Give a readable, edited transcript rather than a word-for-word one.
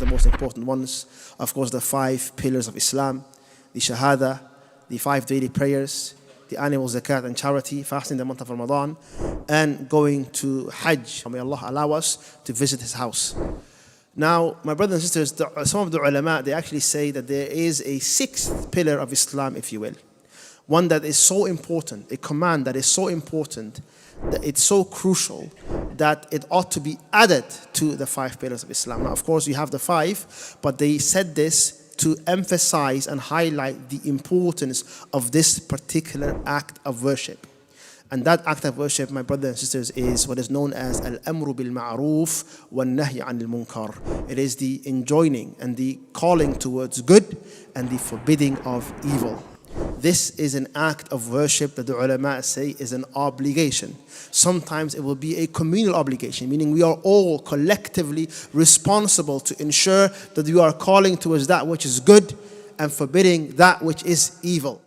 the most important ones. Of course, the 5 pillars of Islam, the Shahada, the 5 daily prayers, the annual zakat and charity, fasting the month of Ramadan, and going to Hajj. May Allah allow us to visit His house. Now, my brothers and sisters, some of the ulama, they actually say that there is a 6th pillar of Islam, if you will. One that is so important, a command that is so important, that it's so crucial that it ought to be added to the 5 pillars of Islam. Now, of course, you have the 5, but they said this to emphasize and highlight the importance of this particular act of worship. And that act of worship, my brothers and sisters, is what is known as Al-Amru Bil-Ma'ruf an-Nahy Anil-Munkar. It is the enjoining and the calling towards good and the forbidding of evil. This is an act of worship that the ulama say is an obligation. Sometimes it will be a communal obligation, meaning we are all collectively responsible to ensure that we are calling towards that which is good and forbidding that which is evil.